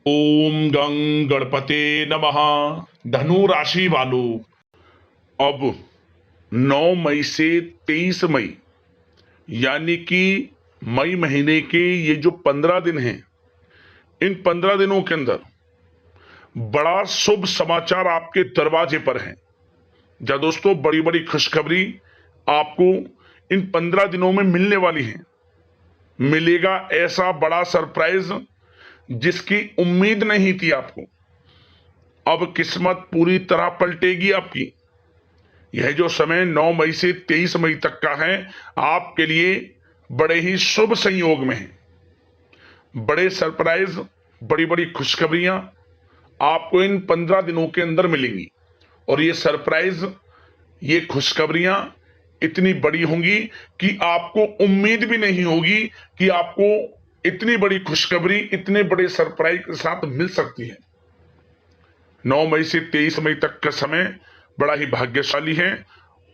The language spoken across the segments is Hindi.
ओम गं गणपते नमः। धनु राशि वालों, अब 9 मई से 23 मई यानी कि मई महीने के ये जो 15 दिन हैं, इन 15 दिनों के अंदर बड़ा शुभ समाचार आपके दरवाजे पर है। जा दोस्तों, बड़ी बड़ी खुशखबरी आपको इन 15 दिनों में मिलने वाली है। मिलेगा ऐसा बड़ा सरप्राइज जिसकी उम्मीद नहीं थी आपको। अब किस्मत पूरी तरह पलटेगी आपकी। यह जो समय 9 मई से 23 मई तक का है, आपके लिए बड़े ही शुभ संयोग में है। बड़े सरप्राइज, बड़ी बड़ी खुशखबरियां आपको इन 15 दिनों के अंदर मिलेंगी। और ये सरप्राइज, ये खुशखबरियां इतनी बड़ी होंगी कि आपको उम्मीद भी नहीं होगी कि आपको इतनी बड़ी खुशखबरी इतने बड़े सरप्राइज के साथ मिल सकती है। 9 मई से 23 मई तक का समय बड़ा ही भाग्यशाली है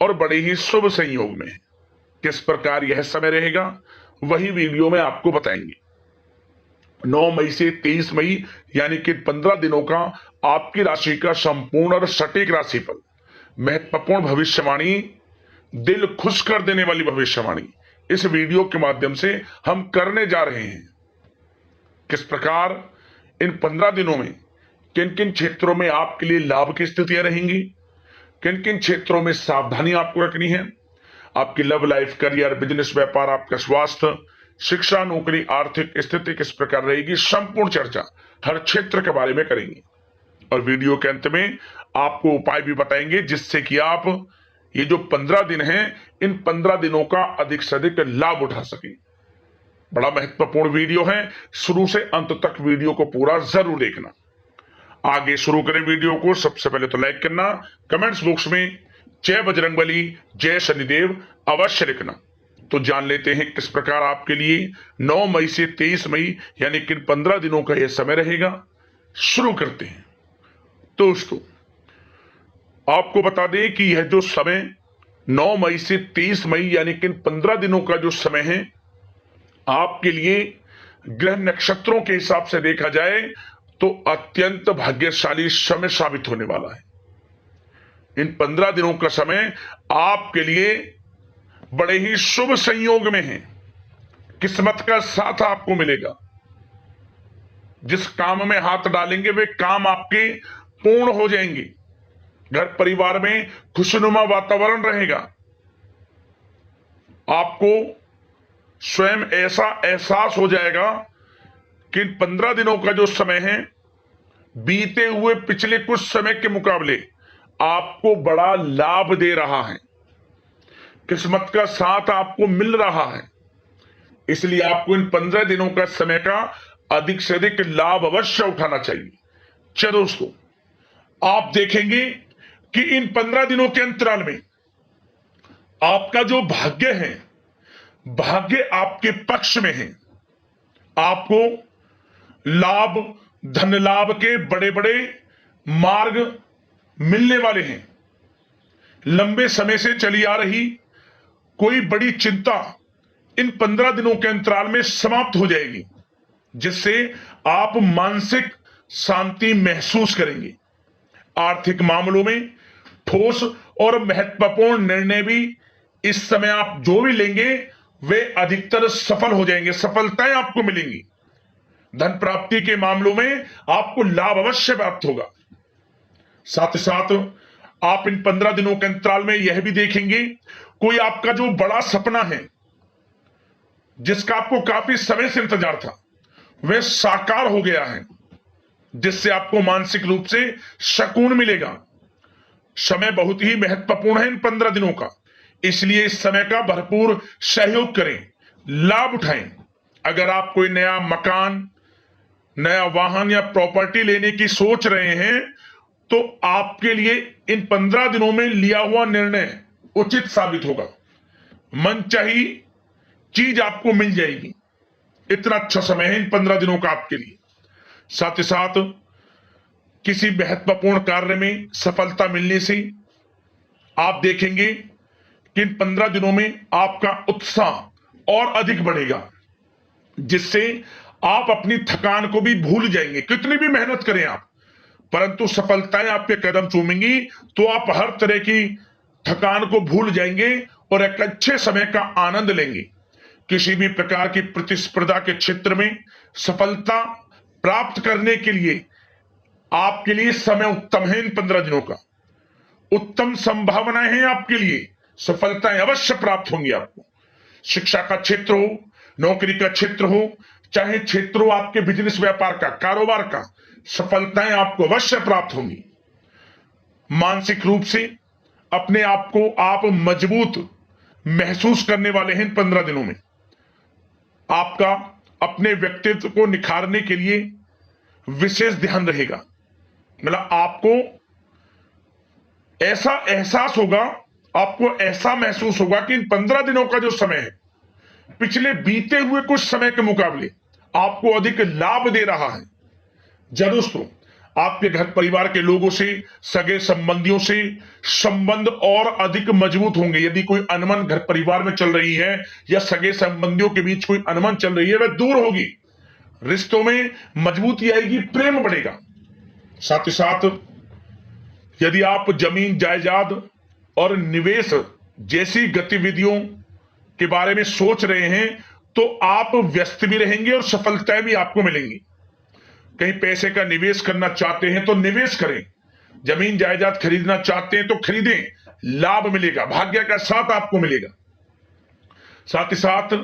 और बड़े ही शुभ संयोग में है। किस प्रकार यह समय रहेगा, वही वीडियो में आपको बताएंगे। 9 मई से 23 मई यानी कि 15 दिनों का आपकी राशि का संपूर्ण और सटीक राशिफल, महत्वपूर्ण भविष्यवाणी, दिल खुश कर देने वाली भविष्यवाणी इस वीडियो के माध्यम से हम करने जा रहे हैं। किस प्रकार इन 15 दिनों में किन किन क्षेत्रों में आपके लिए लाभ की स्थितियां रहेंगी, किन किन क्षेत्रों में सावधानी आपको रखनी है, आपकी लव लाइफ, करियर, बिजनेस, व्यापार, आपका स्वास्थ्य, शिक्षा, नौकरी, आर्थिक स्थिति किस प्रकार रहेगी, संपूर्ण चर्चा हर क्षेत्र के बारे में करेंगे। और वीडियो के अंत में आपको उपाय भी बताएंगे जिससे कि आप ये जो 15 दिन हैं, इन 15 दिनों का अधिक से अधिक लाभ उठा सके। बड़ा महत्वपूर्ण वीडियो है, शुरू से अंत तक वीडियो को पूरा जरूर देखना। आगे शुरू करें वीडियो को। सबसे पहले तो लाइक करना, कमेंट्स बॉक्स में जय बजरंगबली, जय शनिदेव अवश्य लिखना। तो जान लेते हैं किस प्रकार आपके लिए 9 मई से 23 मई यानी कि 15 दिनों का यह समय रहेगा। शुरू करते हैं। दोस्तों, आपको बता दें कि यह जो समय 9 मई से 23 मई यानी कि 15 दिनों का जो समय है, आपके लिए ग्रह नक्षत्रों के हिसाब से देखा जाए तो अत्यंत भाग्यशाली समय साबित होने वाला है। इन 15 दिनों का समय आपके लिए बड़े ही शुभ संयोग में है। किस्मत का साथ आपको मिलेगा। जिस काम में हाथ डालेंगे वे काम आपके पूर्ण हो जाएंगे। घर परिवार में खुशनुमा वातावरण रहेगा। आपको स्वयं ऐसा एहसास हो जाएगा कि इन 15 दिनों का जो समय है, बीते हुए पिछले कुछ समय के मुकाबले आपको बड़ा लाभ दे रहा है। किस्मत का साथ आपको मिल रहा है। इसलिए आपको इन 15 दिनों का समय का अधिक से अधिक लाभ अवश्य उठाना चाहिए। चलो दोस्तों, आप देखेंगे कि इन 15 दिनों के अंतराल में आपका जो भाग्य है, भाग्य आपके पक्ष में है। आपको लाभ, धन लाभ के बड़े बड़े मार्ग मिलने वाले हैं। लंबे समय से चली आ रही कोई बड़ी चिंता इन 15 दिनों के अंतराल में समाप्त हो जाएगी, जिससे आप मानसिक शांति महसूस करेंगे। आर्थिक मामलों में ठोस और महत्वपूर्ण निर्णय भी इस समय आप जो भी लेंगे वे अधिकतर सफल हो जाएंगे, सफलताएं आपको मिलेंगी। धन प्राप्ति के मामलों में आपको लाभ अवश्य प्राप्त होगा। साथ ही साथ आप इन 15 दिनों के अंतराल में यह भी देखेंगे, कोई आपका जो बड़ा सपना है, जिसका आपको काफी समय से इंतजार था, वह साकार हो गया है, जिससे आपको मानसिक रूप से सुकून मिलेगा। समय बहुत ही महत्वपूर्ण है इन 15 दिनों का, इसलिए इस समय का भरपूर सहयोग करें, लाभ उठाएं। अगर आप कोई नया मकान, नया वाहन या प्रॉपर्टी लेने की सोच रहे हैं तो आपके लिए इन 15 दिनों में लिया हुआ निर्णय उचित साबित होगा। मनचाही चीज आपको मिल जाएगी। इतना अच्छा समय है इन 15 दिनों का आपके लिए। साथ ही साथ किसी महत्वपूर्ण कार्य में सफलता मिलने से आप देखेंगे कि इन 15 दिनों में आपका उत्साह और अधिक बढ़ेगा, जिससे आप अपनी थकान को भी भूल जाएंगे, कितनी भी मेहनत करें आप, परंतु सफलताएं आपके कदम चूमेंगी तो आप हर तरह की थकान को भूल जाएंगे और एक अच्छे समय का आनंद लेंगे। किसी भी प्रकार की प्रतिस्पर्धा के क्षेत्र में सफलता प्राप्त करने के लिए आपके लिए समय उत्तम है। इन 15 दिनों का उत्तम संभावनाएं हैं आपके लिए, सफलताएं अवश्य प्राप्त होंगी आपको। शिक्षा का क्षेत्र हो, नौकरी का क्षेत्र हो, चाहे क्षेत्र हो आपके बिजनेस व्यापार का, कारोबार का, सफलताएं आपको अवश्य प्राप्त होंगी। मानसिक रूप से अपने आप को आप मजबूत महसूस करने वाले हैं। इन 15 दिनों में आपका अपने व्यक्तित्व को निखारने के लिए विशेष ध्यान रहेगा। मतलब आपको ऐसा एहसास होगा, आपको ऐसा महसूस होगा कि इन 15 दिनों का जो समय है पिछले बीते हुए कुछ समय के मुकाबले आपको अधिक लाभ दे रहा है। जब दोस्तों आपके घर परिवार के लोगों से, सगे संबंधियों से संबंध और अधिक मजबूत होंगे। यदि कोई अनबन घर परिवार में चल रही है या सगे संबंधियों के बीच कोई अनबन चल रही है, वह दूर होगी, रिश्तों में मजबूती आएगी, प्रेम बढ़ेगा। साथ ही साथ यदि आप जमीन जायदाद और निवेश जैसी गतिविधियों के बारे में सोच रहे हैं तो आप व्यस्त भी रहेंगे और सफलताएं भी आपको मिलेंगी। कहीं पैसे का निवेश करना चाहते हैं तो निवेश करें, जमीन जायदाद खरीदना चाहते हैं तो खरीदें, लाभ मिलेगा, भाग्य का साथ आपको मिलेगा। साथ ही साथ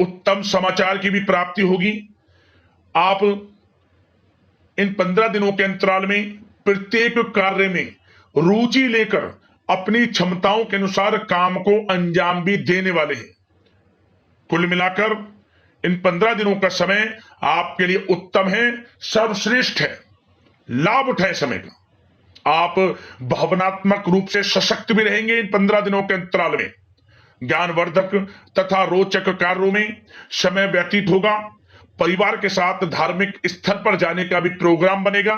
उत्तम समाचार की भी प्राप्ति होगी। आप इन 15 दिनों के अंतराल में प्रत्येक कार्य में रुचि लेकर अपनी क्षमताओं के अनुसार काम को अंजाम भी देने वाले हैं। कुल मिलाकर इन 15 दिनों का समय आपके लिए उत्तम है, सर्वश्रेष्ठ है। लाभ उठाएं समय का। आप भावनात्मक रूप से सशक्त भी रहेंगे। इन 15 दिनों के अंतराल में ज्ञानवर्धक तथा रोचक कार्यों में समय व्यतीत होगा। परिवार के साथ धार्मिक स्थल पर जाने का भी प्रोग्राम बनेगा।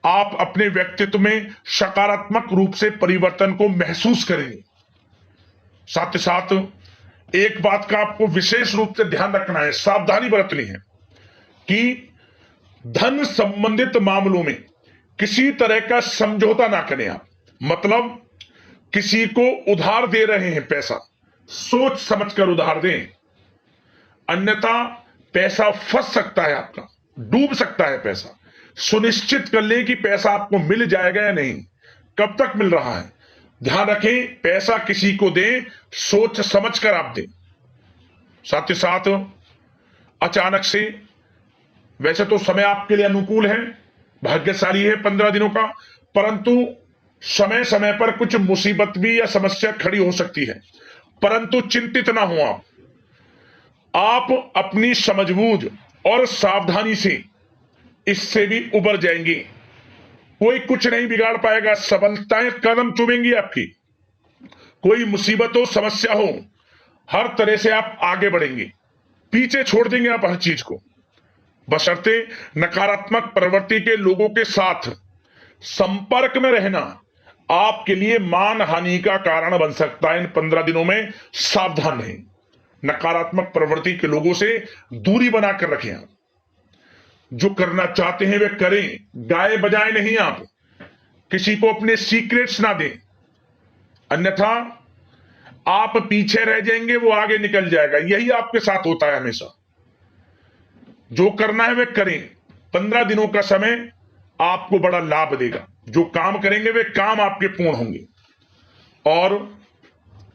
आप अपने व्यक्तित्व में सकारात्मक रूप से परिवर्तन को महसूस करेंगे। साथ ही साथ एक बात का आपको विशेष रूप से ध्यान रखना है, सावधानी बरतनी है कि धन संबंधित मामलों में किसी तरह का समझौता ना करें आप। मतलब किसी को उधार दे रहे हैं पैसा, सोच समझकर उधार दें, अन्यथा पैसा फंस सकता है, आपका डूब सकता है पैसा। सुनिश्चित कर लें कि पैसा आपको मिल जाएगा या नहीं, कब तक मिल रहा है। ध्यान रखें, पैसा किसी को दें सोच समझकर आप दें। साथ ही साथ अचानक से, वैसे तो समय आपके लिए अनुकूल है, भाग्यशाली है 15 दिनों का, परंतु समय समय पर कुछ मुसीबत भी या समस्या खड़ी हो सकती है। परंतु चिंतित ना हो आप अपनी समझबूझ और सावधानी से इससे भी उबर जाएंगे। कोई कुछ नहीं बिगाड़ पाएगा, सफलताएं कदम चूमेंगी आपकी। कोई मुसीबत हो, समस्या हो, हर तरह से आप आगे बढ़ेंगे, पीछे छोड़ देंगे आप हर चीज को। बशर्ते नकारात्मक प्रवृत्ति के लोगों के साथ संपर्क में रहना आपके लिए मान हानि का कारण बन सकता है। इन 15 दिनों में सावधान रहें, नकारात्मक प्रवृत्ति के लोगों से दूरी बनाकर रखें। आप जो करना चाहते हैं वे करें, गाए बजाए नहीं। आप किसी को अपने सीक्रेट्स ना दें, अन्यथा आप पीछे रह जाएंगे, वो आगे निकल जाएगा। यही आपके साथ होता है हमेशा। जो करना है वे करें। 15 दिनों का समय आपको बड़ा लाभ देगा। जो काम करेंगे वे काम आपके पूर्ण होंगे। और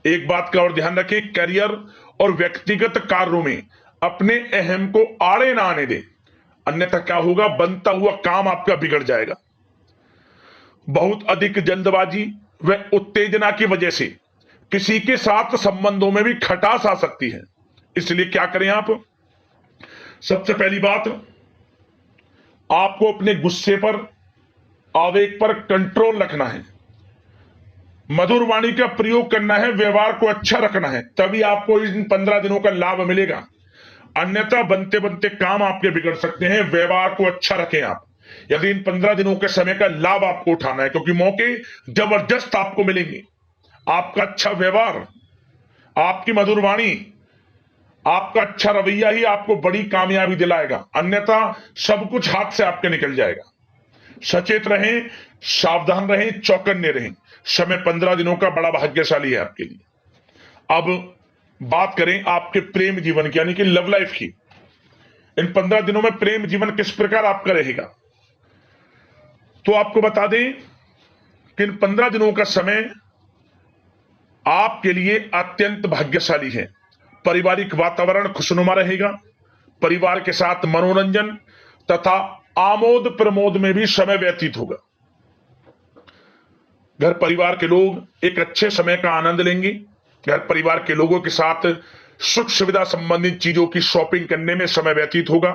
एक बात का और ध्यान रखें, करियर और व्यक्तिगत कार्यों में अपने अहम को आड़े ना आने दें, अन्यथा क्या होगा, बनता हुआ काम आपका बिगड़ जाएगा। बहुत अधिक जल्दबाजी व उत्तेजना की वजह से किसी के साथ संबंधों में भी खटास आ सकती है। इसलिए क्या करें आप, सबसे पहली बात, आपको अपने गुस्से पर, आवेग पर कंट्रोल रखना है, मधुर वाणी का प्रयोग करना है, व्यवहार को अच्छा रखना है, तभी आपको इन 15 दिनों का लाभ मिलेगा। अन्यथा बनते बनते काम आपके बिगड़ सकते हैं। व्यवहार को अच्छा रखें आप, यदि इन 15 दिनों के समय का लाभ आपको उठाना है, क्योंकि मौके जबरदस्त आपको मिलेंगे। आपका अच्छा व्यवहार, आपकी मधुर वाणी आपका अच्छा रवैया ही आपको बड़ी कामयाबी दिलाएगा, अन्यथा सब कुछ हाथ से आपके निकल जाएगा। सचेत रहें, सावधान रहें, चौकन्ने रहें। समय 15 दिनों का बड़ा भाग्यशाली है आपके लिए। अब बात करें आपके प्रेम जीवन की, यानी कि लव लाइफ की। इन 15 दिनों में प्रेम जीवन किस प्रकार आपका रहेगा, तो आपको बता दें कि इन 15 दिनों का समय आपके लिए अत्यंत भाग्यशाली है। पारिवारिक वातावरण खुशनुमा रहेगा। परिवार के साथ मनोरंजन तथा आमोद प्रमोद में भी समय व्यतीत होगा। घर परिवार के लोग एक अच्छे समय का आनंद लेंगे। घर परिवार के लोगों के साथ सुख सुविधा संबंधित चीजों की शॉपिंग करने में समय व्यतीत होगा।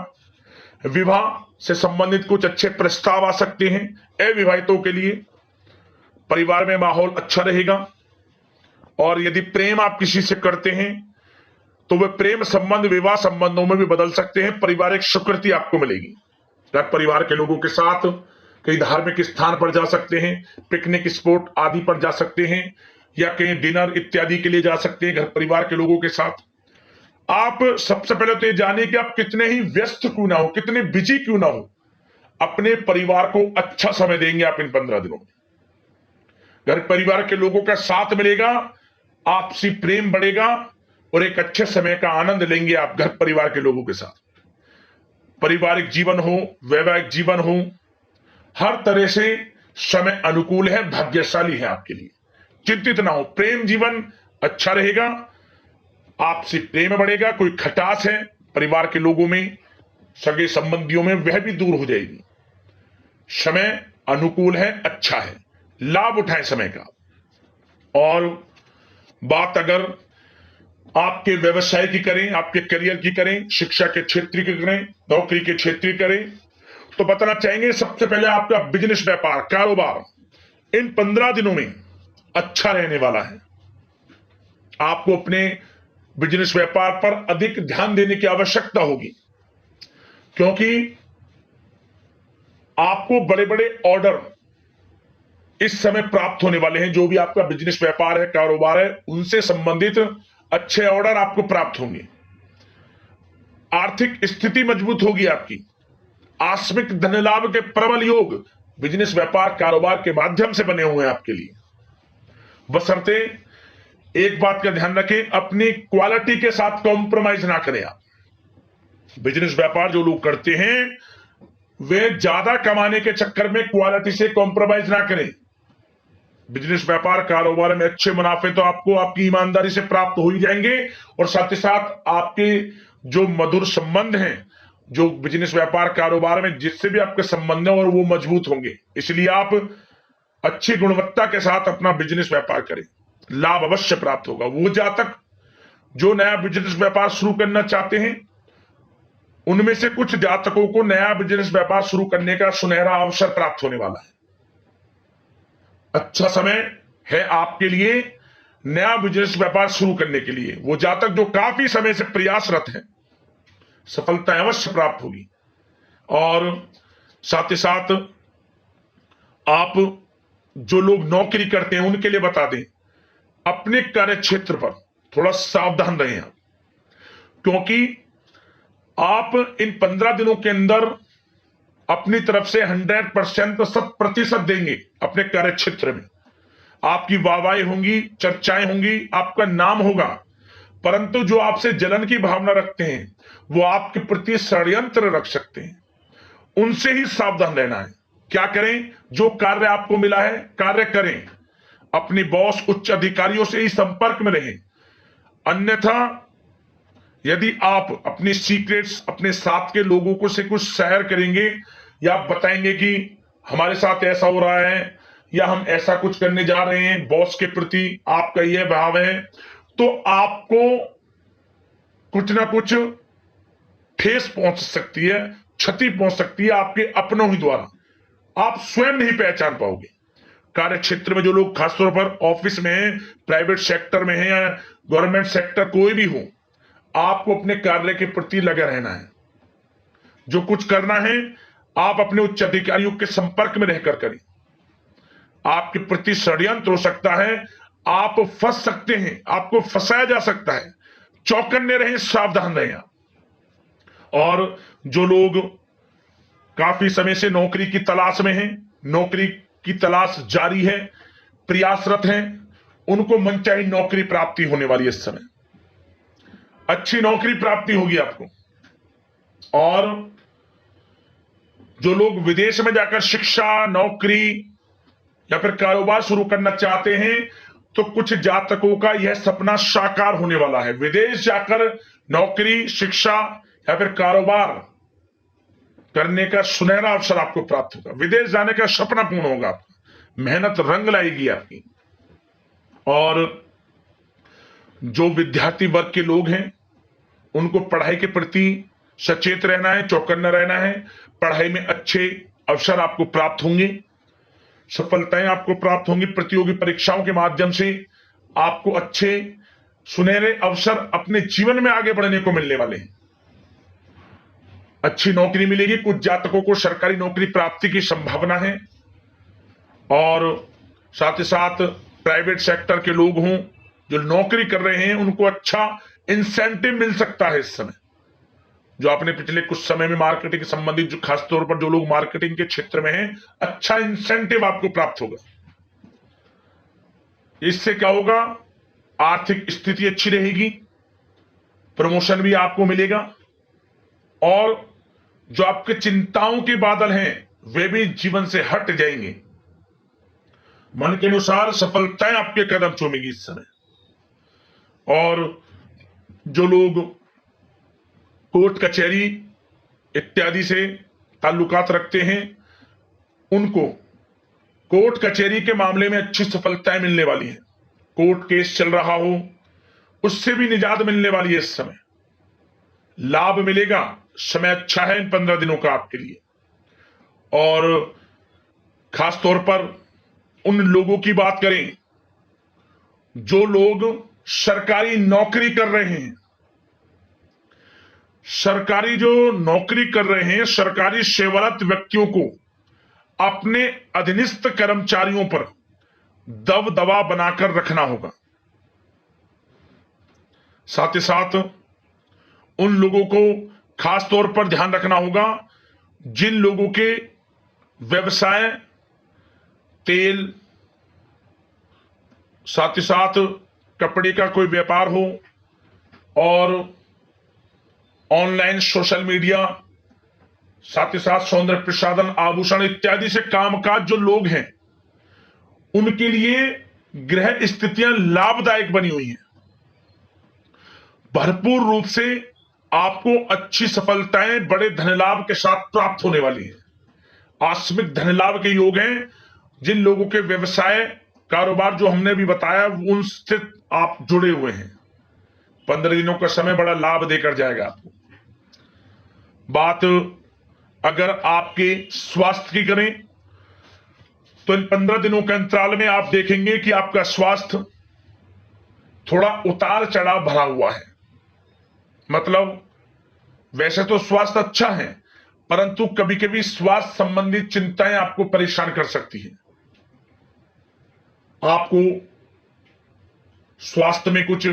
विवाह से संबंधित कुछ अच्छे प्रस्ताव आ सकते हैं। अविवाहितों के लिए परिवार में माहौल अच्छा रहेगा। और यदि प्रेम आप किसी से करते हैं तो वह प्रेम संबंध विवाह संबंधों में भी बदल सकते हैं। पारिवारिक स्वीकृति आपको मिलेगी। घर परिवार के लोगों के साथ कई धार्मिक स्थान पर जा सकते हैं, पिकनिक स्पॉट आदि पर जा सकते हैं, या कहीं डिनर इत्यादि के लिए जा सकते हैं घर परिवार के लोगों के साथ। आप सबसे पहले तो ये जानिए कि आप कितने ही व्यस्त क्यों ना हो, कितने बिजी क्यों ना हो, अपने परिवार को अच्छा समय देंगे आप इन 15 दिनों में। घर परिवार के लोगों का साथ मिलेगा, आपसी प्रेम बढ़ेगा और एक अच्छे समय का आनंद लेंगे आप घर परिवार के लोगों के साथ। पारिवारिक जीवन हो, वैवाहिक जीवन हो, हर तरह से समय अनुकूल है, भाग्यशाली है आपके लिए। चिंतित ना हो, प्रेम जीवन अच्छा रहेगा, आपसी प्रेम बढ़ेगा। कोई खटास है परिवार के लोगों में, सगे संबंधियों में, वह भी दूर हो जाएगी। समय अनुकूल है, अच्छा है, लाभ उठाएं समय का। और बात अगर आपके व्यवसाय की करें, आपके करियर की करें, शिक्षा के क्षेत्र की करें, नौकरी के क्षेत्र की करें, तो बताना चाहेंगे सबसे पहले आपका बिजनेस, व्यापार, कारोबार इन 15 दिनों में अच्छा रहने वाला है। आपको अपने बिजनेस व्यापार पर अधिक ध्यान देने की आवश्यकता होगी, क्योंकि आपको बड़े बड़े ऑर्डर इस समय प्राप्त होने वाले हैं। जो भी आपका बिजनेस व्यापार है, कारोबार है, उनसे संबंधित अच्छे ऑर्डर आपको प्राप्त होंगे। आर्थिक स्थिति मजबूत होगी आपकी। आकस्मिक धन लाभ के प्रबल योग बिजनेस व्यापार कारोबार के माध्यम से बने हुए हैं आपके लिए। बशर्ते एक बात का ध्यान रखें, अपनी क्वालिटी के साथ कॉम्प्रोमाइज ना करें आप। बिजनेस व्यापार जो लोग करते हैं वे ज्यादा कमाने के चक्कर में क्वालिटी से कॉम्प्रोमाइज ना करें। बिजनेस व्यापार कारोबार में अच्छे मुनाफे तो आपको आपकी ईमानदारी से प्राप्त हो ही जाएंगे, और साथ ही साथ आपके जो मधुर संबंध हैं, जो बिजनेस व्यापार कारोबार में जिससे भी आपके संबंध है, और वो मजबूत होंगे। इसलिए आप अच्छी गुणवत्ता के साथ अपना बिजनेस व्यापार करें, लाभ अवश्य प्राप्त होगा। वो जातक जो नया बिजनेस व्यापार शुरू करना चाहते हैं, उनमें से कुछ जातकों को नया बिजनेस व्यापार शुरू करने का सुनहरा अवसर प्राप्त होने वाला है। अच्छा समय है आपके लिए नया बिजनेस व्यापार शुरू करने के लिए। वो जातक जो काफी समय से प्रयासरत हैं, सफलता अवश्य प्राप्त होगी। और साथ ही साथ आप जो लोग नौकरी करते हैं उनके लिए बता दें, अपने कार्य क्षेत्र पर थोड़ा सावधान रहें आप, क्योंकि आप इन 15 दिनों के अंदर अपनी तरफ से 100% 100% देंगे अपने कार्य क्षेत्र में। आपकी वाहवाही होंगी, चर्चाएं होंगी, आपका नाम होगा, परंतु जो आपसे जलन की भावना रखते हैं वो आपके प्रति षड्यंत्र रख सकते हैं। उनसे ही सावधान रहना है। क्या करें? जो कार्य आपको मिला है कार्य करें, अपनी बॉस, उच्च अधिकारियों से ही संपर्क में रहें। अन्यथा यदि आप अपनी सीक्रेट्स अपने साथ के लोगों को से कुछ शेयर करेंगे, या आप बताएंगे कि हमारे साथ ऐसा हो रहा है या हम ऐसा कुछ करने जा रहे हैं, बॉस के प्रति आपका यह भाव है, तो आपको कुछ ना कुछ ठेस पहुंच सकती है, क्षति पहुंच सकती है आपके अपनों ही द्वारा। आप स्वयं नहीं पहचान पाओगे। कार्य क्षेत्र में जो लोग खासतौर पर ऑफिस में हैं, प्राइवेट सेक्टर में हैं या गवर्नमेंट सेक्टर, कोई भी हो, आपको अपने कार्य के प्रति लगे रहना है। जो कुछ करना है आप अपने उच्च अधिकारियों के संपर्क में रहकर करें। आपके प्रति षड्यंत्र हो सकता है, आप फंस सकते हैं, आपको फंसाया जा सकता है, चौकन्ने रहें, सावधान रहें आप। और जो लोग काफी समय से नौकरी की तलाश में हैं, नौकरी की तलाश जारी है, प्रयासरत हैं, उनको मनचाही नौकरी प्राप्ति होने वाली है। इस समय अच्छी नौकरी प्राप्ति होगी आपको। और जो लोग विदेश में जाकर शिक्षा, नौकरी या फिर कारोबार शुरू करना चाहते हैं, तो कुछ जातकों का यह सपना साकार होने वाला है। विदेश जाकर नौकरी, शिक्षा या फिर कारोबार करने का सुनहरा अवसर आपको प्राप्त होगा। विदेश जाने का सपना पूर्ण होगा आपका, मेहनत रंग लाएगी आपकी। और जो विद्यार्थी वर्ग के लोग हैं, उनको पढ़ाई के प्रति सचेत रहना है, चौकन्ना रहना है। पढ़ाई में अच्छे अवसर आपको प्राप्त होंगे, सफलताएं आपको प्राप्त होंगी। प्रतियोगी परीक्षाओं के माध्यम से आपको अच्छे सुनहरे अवसर अपने जीवन में आगे बढ़ने को मिलने वाले हैं। अच्छी नौकरी मिलेगी। कुछ जातकों को सरकारी नौकरी प्राप्ति की संभावना है। और साथ ही साथ प्राइवेट सेक्टर के लोग हों जो नौकरी कर रहे हैं, उनको अच्छा इंसेंटिव मिल सकता है इस समय। जो आपने पिछले कुछ समय में मार्केटिंग के संबंधित, जो खासतौर पर जो लोग मार्केटिंग के क्षेत्र में हैं, अच्छा इंसेंटिव आपको प्राप्त होगा। इससे क्या होगा, आर्थिक स्थिति अच्छी रहेगी, प्रमोशन भी आपको मिलेगा। और जो आपके चिंताओं के बादल हैं, वे भी जीवन से हट जाएंगे। मन के अनुसार सफलताएं आपके कदम चूमेगी इस समय। और जो लोग कोर्ट कचहरी इत्यादि से ताल्लुकात रखते हैं, उनको कोर्ट कचहरी के मामले में अच्छी सफलताएं मिलने वाली हैं। कोर्ट केस चल रहा हो, उससे भी निजात मिलने वाली है इस समय। लाभ मिलेगा, समय अच्छा है इन 15 दिनों का आपके लिए। और खास तौर पर उन लोगों की बात करें जो लोग सरकारी नौकरी कर रहे हैं। सरकारी जो नौकरी कर रहे हैं, सरकारी सेवारत व्यक्तियों को अपने अधीनस्थ कर्मचारियों पर दबदबा बनाकर रखना होगा। साथ ही साथ उन लोगों को खास तौर पर ध्यान रखना होगा जिन लोगों के व्यवसाय, तेल, साथ ही साथ कपड़े का कोई व्यापार हो, और ऑनलाइन सोशल मीडिया, साथ ही साथ सौंदर्य प्रसाधन, आभूषण इत्यादि से कामकाज जो लोग हैं, उनके लिए ग्रह स्थितियां लाभदायक बनी हुई हैं। भरपूर रूप से आपको अच्छी सफलताएं बड़े धन लाभ के साथ प्राप्त होने वाली है। आकस्मिक धन लाभ के योग हैं। जिन लोगों के व्यवसाय, कारोबार जो हमने भी बताया, उनसे आप जुड़े हुए हैं, 15 दिनों का समय बड़ा लाभ देकर जाएगा आपको। बात अगर आपके स्वास्थ्य की करें, तो इन 15 दिनों के अंतराल में आप देखेंगे कि आपका स्वास्थ्य थोड़ा उतार चढ़ाव भरा हुआ है। मतलब वैसे तो स्वास्थ्य अच्छा है, परंतु कभी कभी स्वास्थ्य संबंधित चिंताएं आपको परेशान कर सकती हैं। आपको स्वास्थ्य में कुछ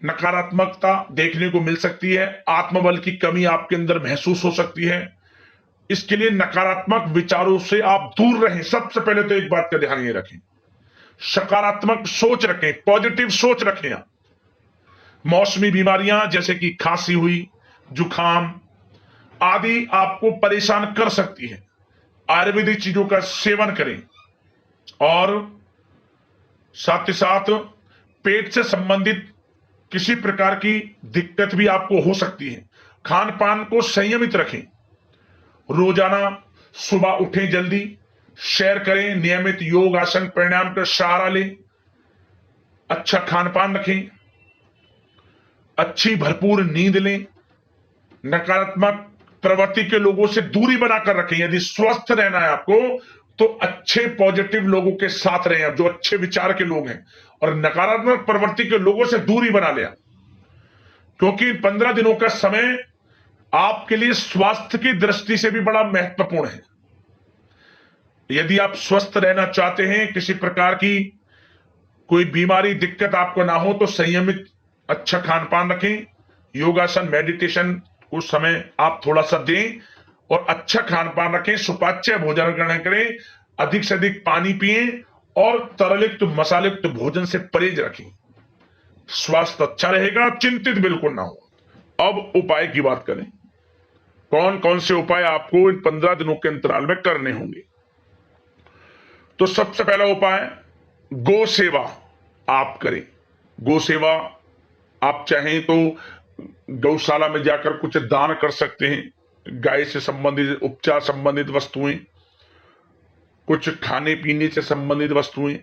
नकारात्मकता देखने को मिल सकती है, आत्मबल की कमी आपके अंदर महसूस हो सकती है। इसके लिए नकारात्मक विचारों से आप दूर रहें। सबसे पहले तो एक बात का ध्यान ये रखें, सकारात्मक सोच रखें, पॉजिटिव सोच रखें आप। मौसमी बीमारियां जैसे कि खांसी हुई, जुखाम आदि आपको परेशान कर सकती है। आयुर्वेदिक चीजों का सेवन करें। और साथ ही साथ पेट से संबंधित किसी प्रकार की दिक्कत भी आपको हो सकती है। खान पान को संयमित रखें। रोजाना सुबह उठें, जल्दी सैर करें, नियमित योग, आसन, प्राणायाम का सहारा लें, अच्छा खान पान रखें, अच्छी भरपूर नींद लें, नकारात्मक प्रवृत्ति के लोगों से दूरी बनाकर रखें। यदि स्वस्थ रहना है आपको, तो अच्छे पॉजिटिव लोगों के साथ रहें आप, जो अच्छे विचार के लोग हैं, और नकारात्मक प्रवृत्ति के लोगों से दूरी बना लें। क्योंकि 15 दिनों का समय आपके लिए स्वास्थ्य की दृष्टि से भी बड़ा महत्वपूर्ण है। यदि आप स्वस्थ रहना चाहते हैं, किसी प्रकार की कोई बीमारी, दिक्कत आपको ना हो, तो संयमित अच्छा खान पान रखें, योगासन मेडिटेशन उस समय आप थोड़ा सा दें और अच्छा खान पान रखें, सुपाच्य भोजन ग्रहण करें, अधिक से अधिक पानी पिएं और तरलयुक्त मसालेयुक्त भोजन से परहेज रखें। स्वास्थ्य अच्छा रहेगा, चिंतित बिल्कुल ना हो। अब उपाय की बात करें, कौन कौन से उपाय आपको इन 15 दिनों के अंतराल में करने होंगे। तो सबसे पहला उपाय, गौ सेवा आप करें। गौ सेवा आप चाहें तो गौशाला में जाकर कुछ दान कर सकते हैं, गाय से संबंधित उपचार संबंधित वस्तुएं, कुछ खाने पीने से संबंधित वस्तुएं,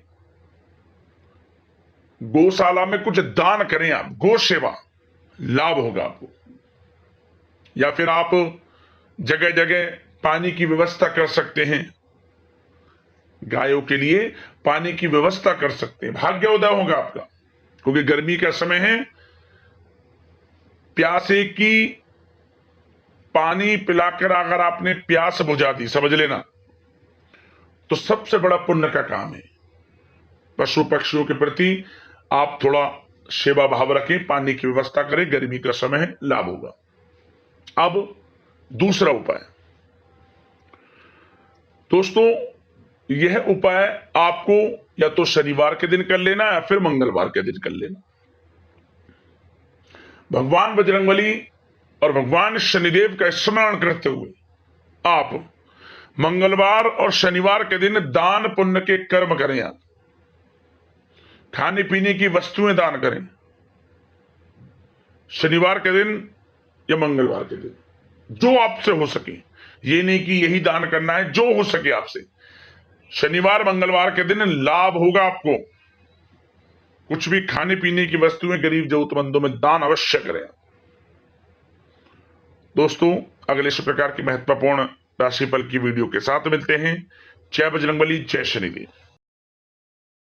गौशाला में कुछ दान करें आप, गौ सेवा, लाभ होगा आपको। या फिर आप जगह जगह पानी की व्यवस्था कर सकते हैं, गायों के लिए पानी की व्यवस्था कर सकते हैं, भाग्योदय होगा आपका, क्योंकि गर्मी का समय है। प्यासे की पानी पिलाकर अगर आपने प्यास बुझा दी, समझ लेना, तो सबसे बड़ा पुण्य का काम है। पशु पक्षियों के प्रति आप थोड़ा सेवा भाव रखें, पानी की व्यवस्था करें, गर्मी का समय है, लाभ होगा। अब दूसरा उपाय, दोस्तों यह उपाय आपको या तो शनिवार के दिन कर लेना या फिर मंगलवार के दिन कर लेना। भगवान बजरंगबली और भगवान शनिदेव का स्मरण करते हुए आप मंगलवार और शनिवार के दिन दान पुण्य के कर्म करें। आप खाने पीने की वस्तुएं दान करें, शनिवार के दिन या मंगलवार के दिन, जो आपसे हो सके। ये नहीं कि यही दान करना है, जो हो सके आपसे। शनिवार मंगलवार के दिन लाभ होगा आपको। कुछ भी खाने पीने की वस्तुएं गरीब जरूरतमंदों में दान अवश्य करें। दोस्तों अगले इस प्रकार की महत्वपूर्ण राशिफल की वीडियो के साथ मिलते हैं। जय बजरंगबली, जय शनिदेव।